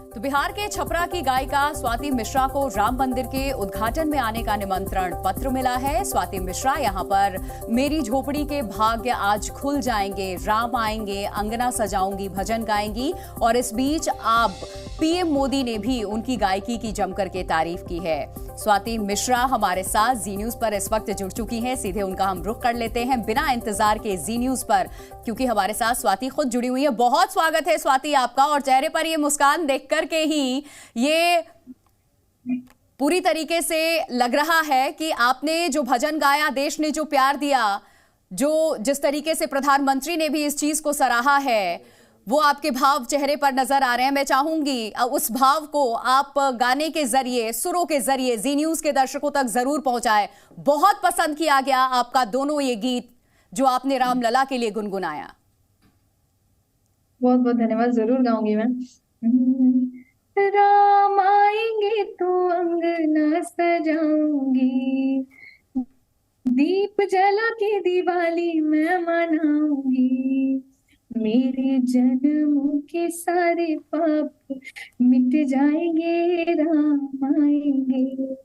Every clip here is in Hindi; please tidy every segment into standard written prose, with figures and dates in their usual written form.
तो बिहार के छपरा की गायिका स्वाति मिश्रा को राम मंदिर के उद्घाटन में आने का निमंत्रण पत्र मिला है। स्वाति मिश्रा यहां पर मेरी झोपड़ी के भाग्य आज खुल जाएंगे, राम आएंगे, अंगना सजाऊंगी, भजन गाएंगी। और इस बीच आप पीएम मोदी ने भी उनकी गायकी की जमकर के तारीफ की है। स्वाति मिश्रा हमारे साथ जी न्यूज पर इस वक्त जुड़ चुकी हैं। सीधे उनका हम रुख कर लेते हैं बिना इंतजार के जी न्यूज पर, क्योंकि हमारे साथ स्वाति खुद जुड़ी हुई है। बहुत स्वागत है स्वाति आपका, और चेहरे पर ये मुस्कान देख करके ही ये पूरी तरीके से लग रहा है कि आपने जो भजन गाया, देश ने जो प्यार दिया, जो जिस तरीके से प्रधानमंत्री ने भी इस चीज को सराहा है, वो आपके भाव चेहरे पर नजर आ रहे हैं। मैं चाहूंगी उस भाव को आप गाने के जरिए, सुरों के जरिए जी न्यूज के दर्शकों तक जरूर पहुंचाएं। बहुत पसंद किया गया आपका दोनों ये गीत जो आपने रामलला के लिए गुनगुनाया। बहुत बहुत धन्यवाद, जरूर गाऊंगी मैं। राम आएंगे तो अंगना सजाऊंगी, दीप जला के दिवाली मैं मनाऊंगी, मेरे जन्मों के सारे पाप मिट जाएंगे, राम आएंगे,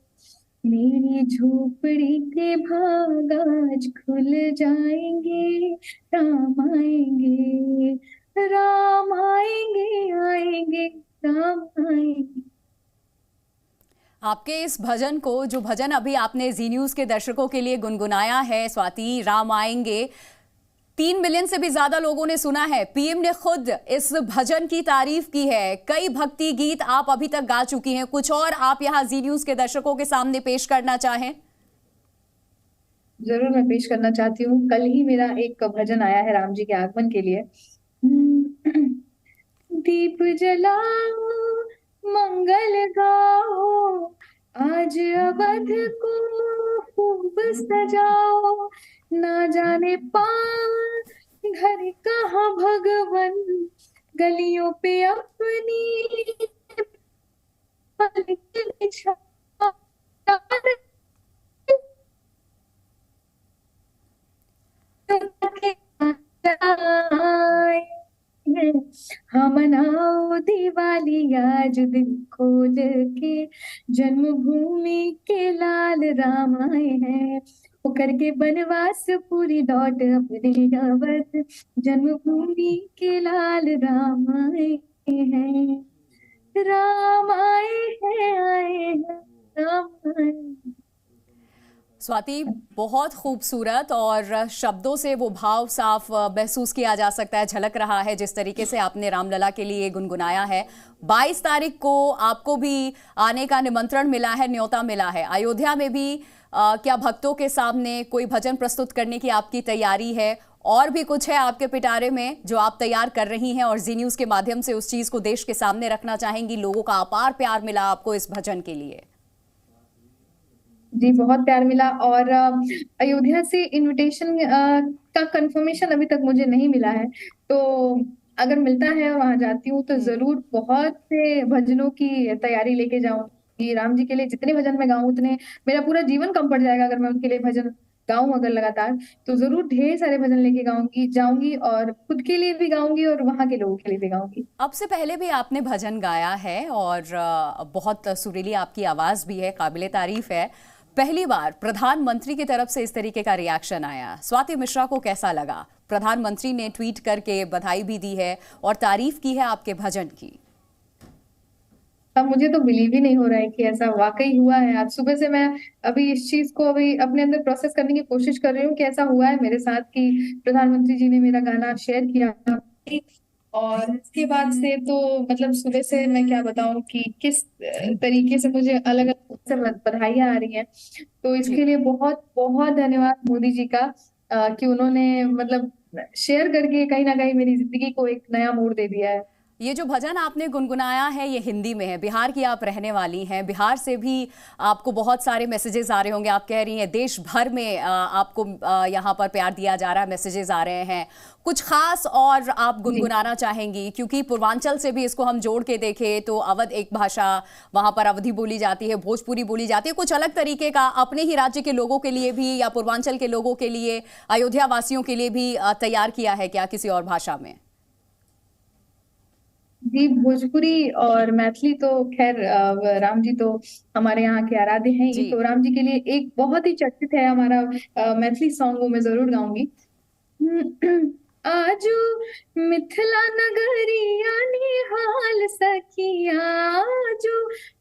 मेरी झोपड़ी के भाग आज खुल जाएंगे, राम आएंगे, राम आएंगे, आएंगे, राम आएंगे। आपके इस भजन को, जो भजन अभी आपने जी न्यूज के दर्शकों के लिए गुनगुनाया है स्वाति, राम आएंगे, 3 मिलियन से भी ज्यादा लोगों ने सुना है। पीएम ने खुद इस भजन की तारीफ की है। कई भक्ति गीत आप अभी तक गा चुकी हैं, कुछ और आप यहाँ जी न्यूज के दर्शकों के सामने पेश करना चाहें? जरूर मैं पेश करना चाहती हूँ। कल ही मेरा एक भजन आया है राम जी के आगमन के लिए। दीप जलाओ, मंगल गाओ, आज अवध को खूब सजाओ, ना जाने पार घर कहाँ भगवन, गलियों पे अपनी पलक छाओ, हम मनाओ दिवाली आज दिल खोल के, जन्मभूमि के लाल राम आए हैं, होकर के बनवास पूरी लौट अपने अवध, जन्मभूमि के लाल राम आए हैं, राम आए हैं, राम आए हैं। स्वाति, बहुत खूबसूरत, और शब्दों से वो भाव साफ महसूस किया जा सकता है, झलक रहा है जिस तरीके से आपने रामलला के लिए गुनगुनाया है। 22 तारीख को आपको भी आने का निमंत्रण मिला है, न्योता मिला है। अयोध्या में भी क्या भक्तों के सामने कोई भजन प्रस्तुत करने की आपकी तैयारी है? और भी कुछ है आपके पिटारे में जो आप तैयार कर रही हैं और जी न्यूज के माध्यम से उस चीज को देश के सामने रखना चाहेंगी? लोगों का अपार प्यार मिला आपको इस भजन के लिए। जी, बहुत प्यार मिला। और अयोध्या से इनविटेशन का कंफर्मेशन अभी तक मुझे नहीं मिला है, तो अगर मिलता है वहां जाती हूँ तो जरूर बहुत से भजनों की तैयारी लेके जाऊंगी। राम जी के लिए जितने भजन मैं गाऊं उतने, मेरा पूरा जीवन कम पड़ जाएगा अगर मैं उनके लिए भजन गाऊं अगर लगातार, तो जरूर ढेर सारे भजन लेके जाऊंगी, और खुद के लिए भी गाऊंगी और वहां के लोगों के लिए भी गाऊंगी। अब से पहले भी आपने भजन गाया है और बहुत सुरीली आपकी आवाज भी है, काबिले तारीफ है। पहली बार प्रधानमंत्री की तरफ से इस तरीके का रिएक्शन आया, स्वाति मिश्रा को कैसा लगा? प्रधानमंत्री ने ट्वीट करके बधाई भी दी है और तारीफ की है आपके भजन की। अब मुझे तो बिलीव ही नहीं हो रहा है कि ऐसा वाकई हुआ है। आज सुबह से मैं अभी इस चीज को अभी अपने अंदर प्रोसेस करने की कोशिश कर रही हूँ कि ऐसा हुआ है मेरे साथ कि प्रधानमंत्री जी ने मेरा गाना शेयर किया। और इसके बाद से तो मतलब सुबह से मैं क्या बताऊं कि किस तरीके से मुझे अलग अलग से बधाइयां आ रही हैं। तो इसके लिए बहुत बहुत धन्यवाद मोदी जी का, कि उन्होंने मतलब शेयर करके कहीं ना कहीं मेरी जिंदगी को एक नया मोड़ दे दिया है। ये जो भजन आपने गुनगुनाया है ये हिंदी में है। बिहार की आप रहने वाली हैं, बिहार से भी आपको बहुत सारे मैसेजेस आ रहे होंगे। आप कह रही हैं देश भर में आपको यहाँ पर प्यार दिया जा रहा है, मैसेजेस आ रहे हैं। कुछ खास और आप गुनगुनाना चाहेंगी? क्योंकि पूर्वांचल से भी इसको हम जोड़ के देखें तो अवध एक भाषा, वहां पर अवधी बोली जाती है, भोजपुरी बोली जाती है। कुछ अलग तरीके का अपने ही राज्य के लोगों के लिए भी या पूर्वांचल के लोगों के लिए, अयोध्या वासियों के लिए भी तैयार किया है क्या किसी और भाषा में? जी, भोजपुरी और मैथिली तो खैर राम जी तो हमारे यहाँ के आराध्य हैं ही, जी तो राम जी के लिए एक बहुत ही चर्चित है हमारा मैथिली सॉन्ग, वो मैं जरूर गाऊंगी। आजू मिथिला नगरिया निहाल सखिया, आजू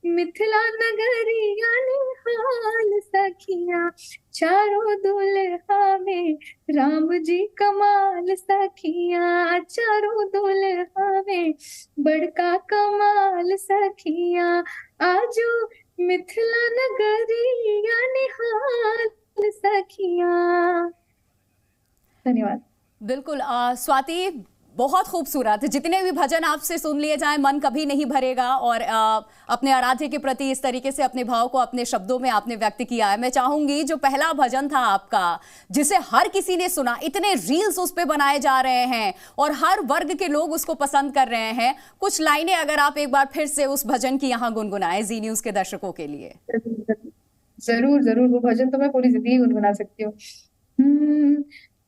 मिथिला नगरिया निहाल सखिया, चारों दुल्हा में राम जी कमाल सखिया, चारों दुल्हा में बड़का कमाल सखिया, आजू मिथिला नगरिया निहाल सखिया। धन्यवाद। बिल्कुल स्वाति, बहुत खूबसूरत। जितने भी भजन आपसे सुन लिए जाएं मन कभी नहीं भरेगा, और अपने आराध्य के प्रति इस तरीके से अपने भाव को अपने शब्दों में आपने व्यक्त किया है। मैं चाहूंगी जो पहला भजन था आपका, जिसे हर किसी ने सुना, इतने रील्स उस पे बनाए जा रहे हैं और हर वर्ग के लोग उसको पसंद कर रहे हैं, कुछ लाइनें अगर आप एक बार फिर से उस भजन की यहाँ गुनगुनाएं जी न्यूज के दर्शकों के लिए। जरूर जरूर, वो भजन तो मैं पूरी जिंदगी गुनगुना सकती हूँ।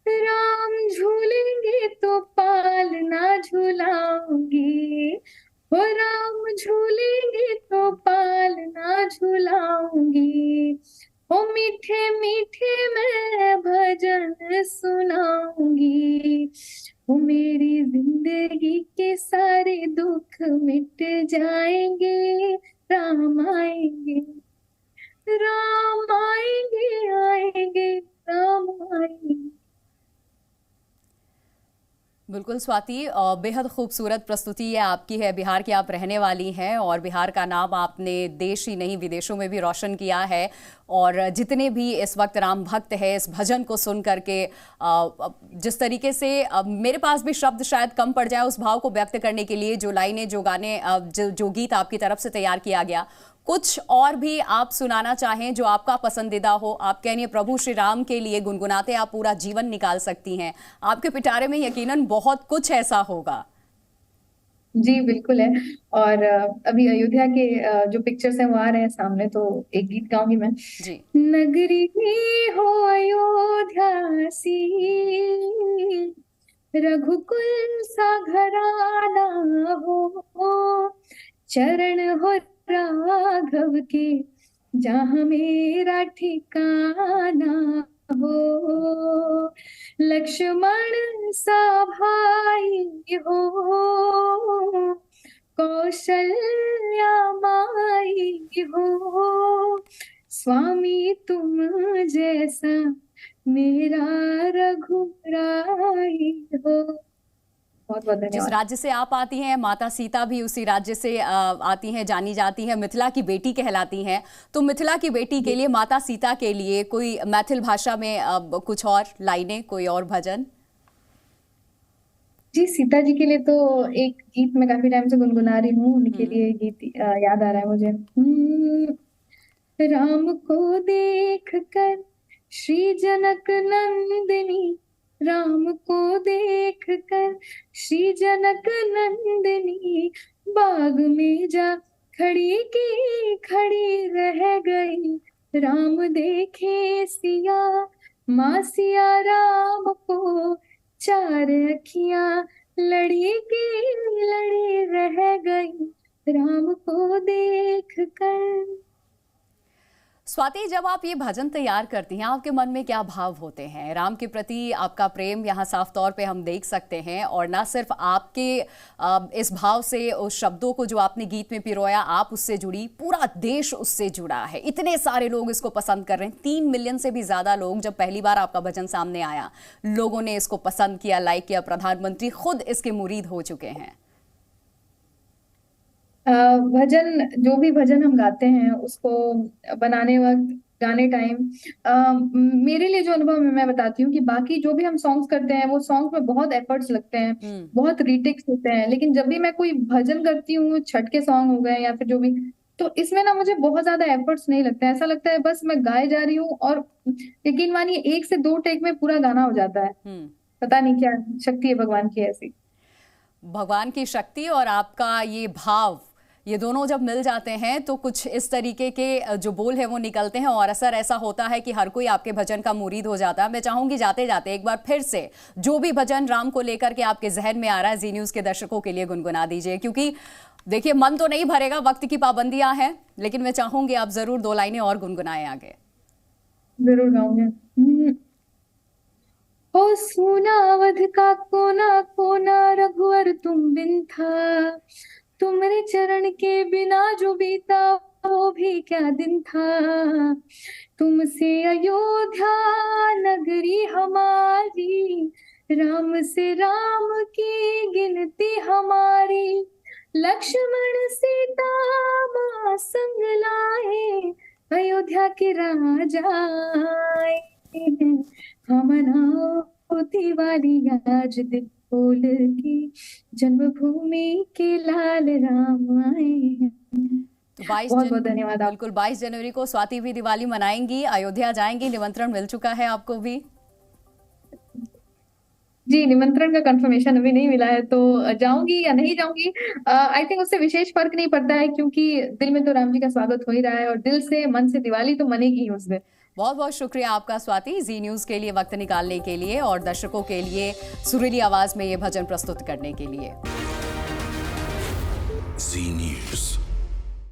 राम झूलेंगे तो पालना झूलाऊंगी, हो राम झूलेंगे तो पालना झूलाऊंगी, हो मीठे मीठे मैं भजन सुनाऊंगी, हो मेरी जिंदगी के सारे दुख मिट जाएंगे, राम आएंगे, राम आएंगे, आएंगे, राम आएंगे। बिल्कुल स्वाति, बेहद खूबसूरत प्रस्तुति ये आपकी है। बिहार की आप रहने वाली हैं और बिहार का नाम आपने देश ही नहीं विदेशों में भी रोशन किया है, और जितने भी इस वक्त राम भक्त है इस भजन को सुन करके जिस तरीके से मेरे पास भी शब्द शायद कम पड़ जाए उस भाव को व्यक्त करने के लिए, जो लाइनें, जो गाने, जो गीत आपकी तरफ से तैयार किया गया, कुछ और भी आप सुनाना चाहें जो आपका पसंदीदा हो। आप कहिए प्रभु श्री राम के लिए गुनगुनाते आप पूरा जीवन निकाल सकती हैं, आपके पिटारे में यकीनन बहुत कुछ ऐसा होगा। जी बिल्कुल है। और अभी अयोध्या के जो पिक्चर्स हैं वो आ रहे हैं सामने, तो एक गीत गाऊंगी मैं। जी। नगरी हो अयोध्या सी, रघुकुल सा घराना हो, चरण हो राघव के जहाँ मेरा ठिकाना हो, लक्ष्मण सा भाई हो, कौशल्या माई हो, स्वामी तुम जैसा मेरा रघुराई हो। बहुत बहुत जिस धन्यवाद। राज्य से आप आती हैं, माता सीता भी उसी राज्य से आती हैं, जानी जाती हैं, मिथिला की बेटी कहलाती हैं। तो मिथिला की बेटी के लिए, माता सीता के लिए कोई मैथिल भाषा में कुछ और लाइनें, कोई और भजन? जी, सीता जी के लिए तो एक गीत मैं काफी टाइम से गुनगुना रही हूँ, उनके लिए गीत याद आ रहा है मुझे। राम को देख कर श्री जनक नंदिनी, राम को देख कर श्री जनक नंदिनी, बाग में जा खड़ी की खड़ी रह गई, राम देखे सिया, माँ सिया राम को, चार अखियां लड़ी की लड़ी रह गई, राम को देख कर। स्वाति, जब आप ये भजन तैयार करती हैं आपके मन में क्या भाव होते हैं? राम के प्रति आपका प्रेम यहाँ साफ तौर पे हम देख सकते हैं, और ना सिर्फ आपके इस भाव से उस शब्दों को जो आपने गीत में पिरोया आप उससे जुड़ी, पूरा देश उससे जुड़ा है। इतने सारे लोग इसको पसंद कर रहे हैं, 3 मिलियन से भी ज्यादा लोग, जब पहली बार आपका भजन सामने आया लोगों ने इसको पसंद किया, लाइक किया, प्रधानमंत्री खुद इसके मुरीद हो चुके हैं। भजन, जो भी भजन हम गाते हैं उसको बनाने वक्त, गाने टाइम, मेरे लिए जो अनुभव है मैं बताती हूँ कि बाकी जो भी हम सॉन्ग्स करते हैं वो सॉन्ग्स में बहुत एफर्ट्स लगते हैं, बहुत रीटेक्स होते हैं, लेकिन जब भी मैं कोई भजन करती हूँ, छठ के सॉन्ग हो गए या फिर जो भी, तो इसमें ना मुझे बहुत ज्यादा एफर्ट्स नहीं लगते हैं। ऐसा लगता है बस मैं गाए जा रही हूँ, और यकीन मानिए 1 से 2 टेक में पूरा गाना हो जाता है। पता नहीं क्या शक्ति है भगवान की ऐसी। भगवान की शक्ति और आपका ये भाव, ये दोनों जब मिल जाते हैं तो कुछ इस तरीके के जो बोल है वो निकलते हैं और असर ऐसा होता है कि हर कोई आपके भजन का मुरीद हो जाता है। मैं चाहूंगी जाते जाते एक बार फिर से जो भी भजन राम को लेकर के आपके जहन में आ रहा है जी न्यूज के दर्शकों के लिए गुनगुना दीजिए, क्योंकि देखिए मन तो नहीं भरेगा, वक्त की पाबंदियां हैं, लेकिन मैं चाहूंगी आप जरूर 2 लाइनें और गुनगुनाएं आगे। जरूर गाऊंगी। ओ सोना अवध का कोना कोना, रघुवर तुम बिन था, तुम्हारे चरण के बिना जो बीता वो भी क्या दिन था। तुमसे अयोध्या नगरी हमारी, राम से राम की गिनती हमारी। लक्ष्मण सीता माँ संग लाए, अयोध्या के राजा आए। हम होती वाली आज दिपोल की, जन्मभूमि के लाल राम आए हैं। तो 22 बहुत बहुत धन्यवाद आप। बिल्कुल 22 जनवरी को स्वाति भी दिवाली मनाएंगी, अयोध्या जाएंगी, निमंत्रण मिल चुका है आपको भी? जी, निमंत्रण का कंफर्मेशन अभी नहीं मिला है, तो जाऊंगी या नहीं जाऊंगी आई थिंक उससे विशेष फर्क नहीं पड़ता है, क्योंकि दिल में तो राम जी का स्वागत हो ही रहा है और दिल से मन से दिवाली तो मनेगी ही उस दिन। बहुत बहुत शुक्रिया आपका स्वाति, जी न्यूज के लिए वक्त निकालने के लिए और दर्शकों के लिए सुरीली आवाज में ये भजन प्रस्तुत करने के लिए। जी न्यूज।